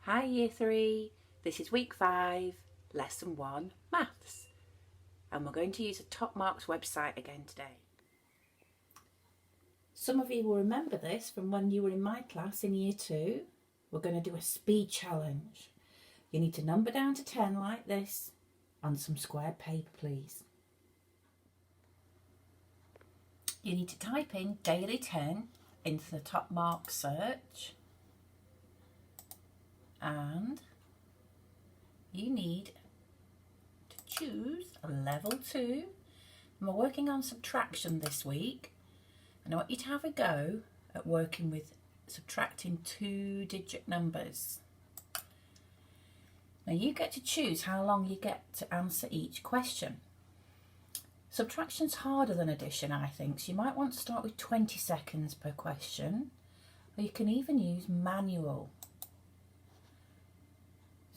Hi Year 3, this is week 5, lesson 1, maths, and we're going to use a Top Marks website again today. Some of you will remember this from when you were in my class in Year 2. We're going to do a speed challenge. You need to number down to 10 like this on some squared paper, please. You need to type in daily 10 into the Top Marks search, and you need to choose a level 2. And we're working on subtraction this week, and I want you to have a go at working with subtracting 2-digit numbers. Now you get to choose how long you get to answer each question. Subtraction's harder than addition, I think, so you might want to start with 20 seconds per question, or you can even use manual.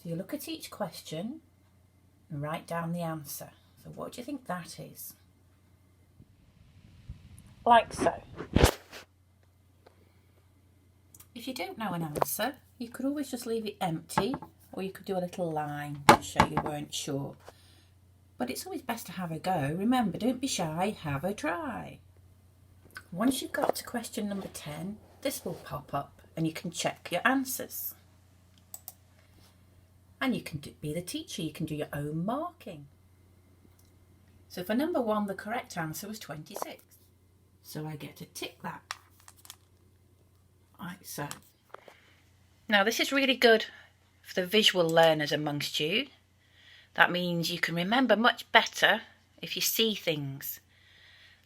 So you look at each question and write down the answer. So what do you think that is? Like so. If you don't know an answer, you could always just leave it empty, or you could do a little line to show you weren't sure. But it's always best to have a go. Remember, don't be shy, have a try. Once you've got to question number 10, this will pop up and you can check your answers. And you can be the teacher, you can do your own marking. So for number 1, the correct answer was 26. So I get to tick that. Like so. Now this is really good for the visual learners amongst you. That means you can remember much better if you see things.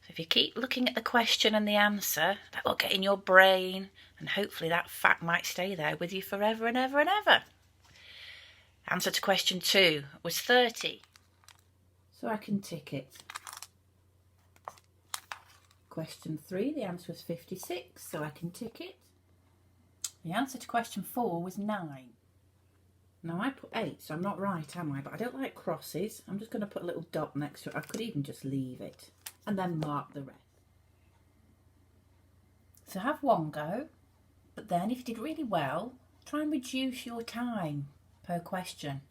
So if you keep looking at the question and the answer, that will get in your brain, and hopefully that fact might stay there with you forever and ever and ever. Answer to question 2 was 30. So I can tick it. Question 3, the answer was 56, so I can tick it. The answer to question 4 was 9. Now I put 8, so I'm not right, am I? But I don't like crosses. I'm just going to put a little dot next to it. I could even just leave it and then mark the rest. So have one go, but then if you did really well, try and reduce your time per question.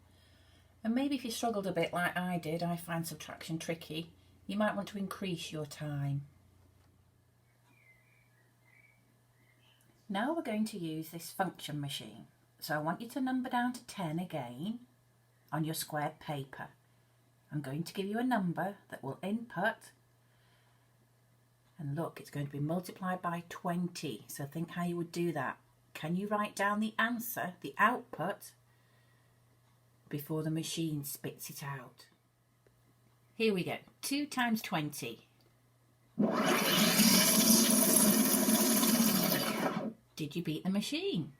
And maybe if you struggled a bit like I did, I find subtraction tricky, you might want to increase your time. Now we're going to use this function machine. So I want you to number down to 10 again on your squared paper. I'm going to give you a number that will input, and look, it's going to be multiplied by 20. So think how you would do that. Can you write down the answer, the output, before the machine spits it out? Here we go. 2 times 20. Did you beat the machine?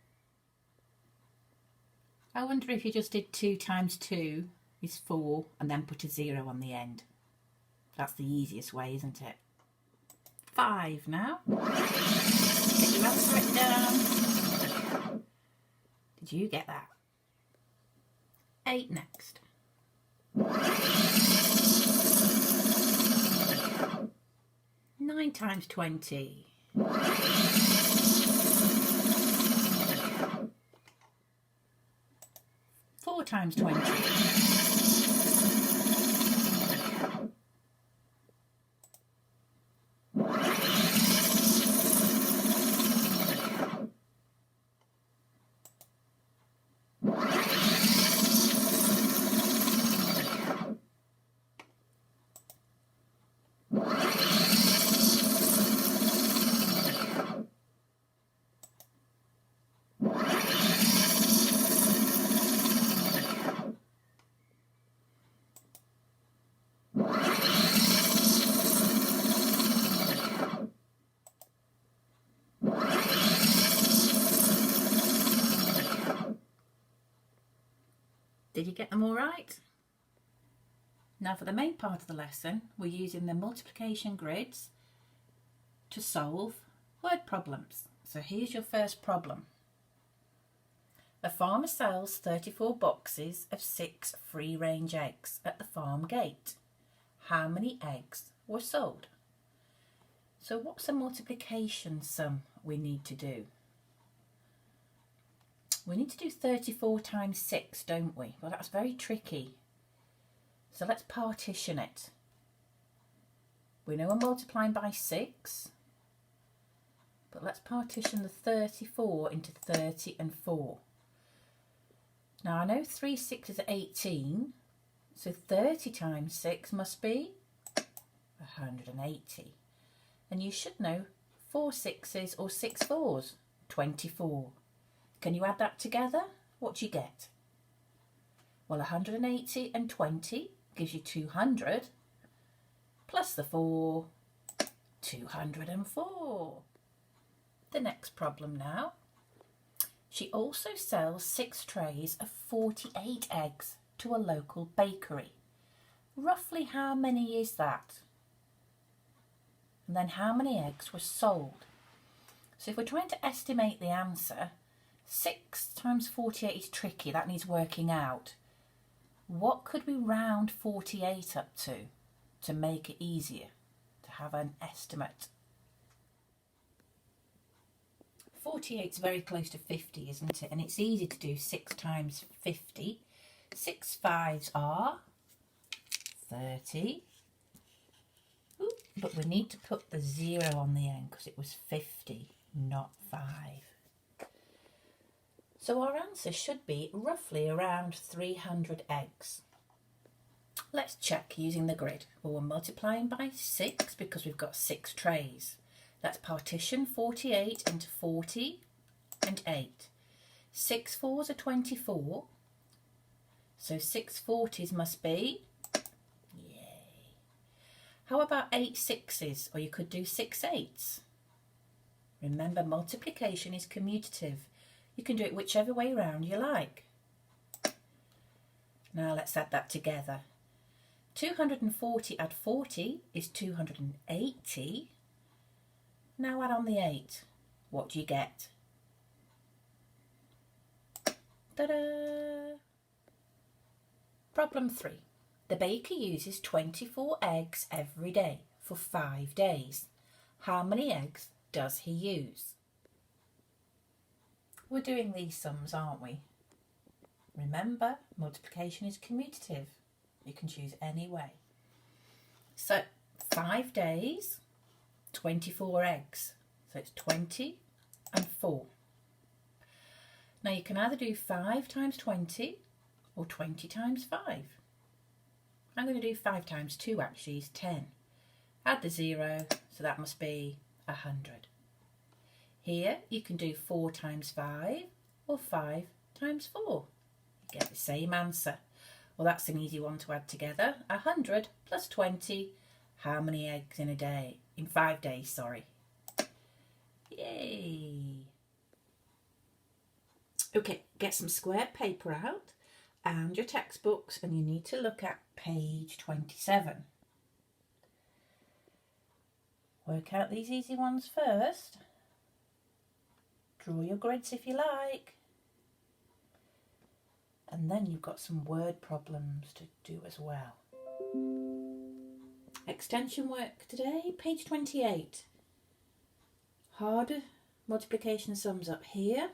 I wonder if you just did 2 times 2 is 4 and then put a 0 on the end. That's the easiest way, isn't it? 5 now. Get your answer written down. Did you get that? 8 next. 9 times 20. 4 times 20. Did you get them all right? Now for the main part of the lesson, we're using the multiplication grids to solve word problems. So here's your first problem. A farmer sells 34 boxes of 6 free-range eggs at the farm gate. How many eggs were sold? So what's the multiplication sum we need to do? We need to do 34 times 6, don't we? Well, that's very tricky. So let's partition it. We know we're multiplying by 6, but let's partition the 34 into 30 and 4. Now I know 3 6s are 18, so 30 times 6 must be 180. And you should know 4 6s or 6 4s, 24. Can you add that together? What do you get? Well, 180 and 20 gives you 200, plus the 4, 204. The next problem now. She also sells 6 trays of 48 eggs to a local bakery. Roughly how many is that? And then how many eggs were sold? So if we're trying to estimate the answer, 6 times 48 is tricky, that needs working out. What could we round 48 up to make it easier to have an estimate? 48 is very close to 50, isn't it? And it's easy to do 6 times 50. 6 5s are 30. Ooh, but we need to put the 0 on the end because it was 50, not 5. So our answer should be roughly around 300 eggs. Let's check using the grid. Well, we're multiplying by 6 because we've got 6 trays. Let's partition 48 into 40 and 8. 6 4s are 24. So 6 40s must be, yay. How about 8 6s? Or you could do 6 8s. Remember, multiplication is commutative. You can do it whichever way round you like. Now let's add that together. 240 add 40 is 280. Now add on the 8. What do you get? Ta-da! Problem 3. The baker uses 24 eggs every day for 5 days. How many eggs does he use? We're doing these sums, aren't we? Remember, multiplication is commutative. You can choose any way. So 5 days, 24 eggs. So it's 20 and 4. Now you can either do 5 times 20 or 20 times 5. I'm going to do 5 times 2 actually is 10. Add the 0, so that must be 100. Here you can do 4 times 5 or 5 times 4. You get the same answer. Well, that's an easy one to add together. 100 plus 20. How many eggs in a day? In 5 days, sorry. Yay! Okay, get some square paper out and your textbooks, and you need to look at page 27. Work out these easy ones first. Draw your grids if you like. And then you've got some word problems to do as well. Extension work today, page 28. Hard multiplication sums up here.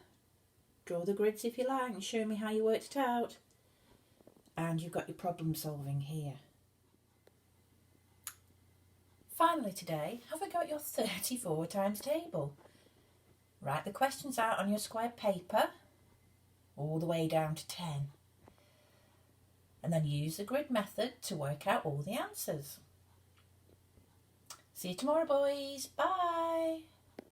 Draw the grids if you like and show me how you worked it out. And you've got your problem solving here. Finally today, have we got your 34 times table? Write the questions out on your square paper, all the way down to 10. And then use the grid method to work out all the answers. See you tomorrow, boys. Bye.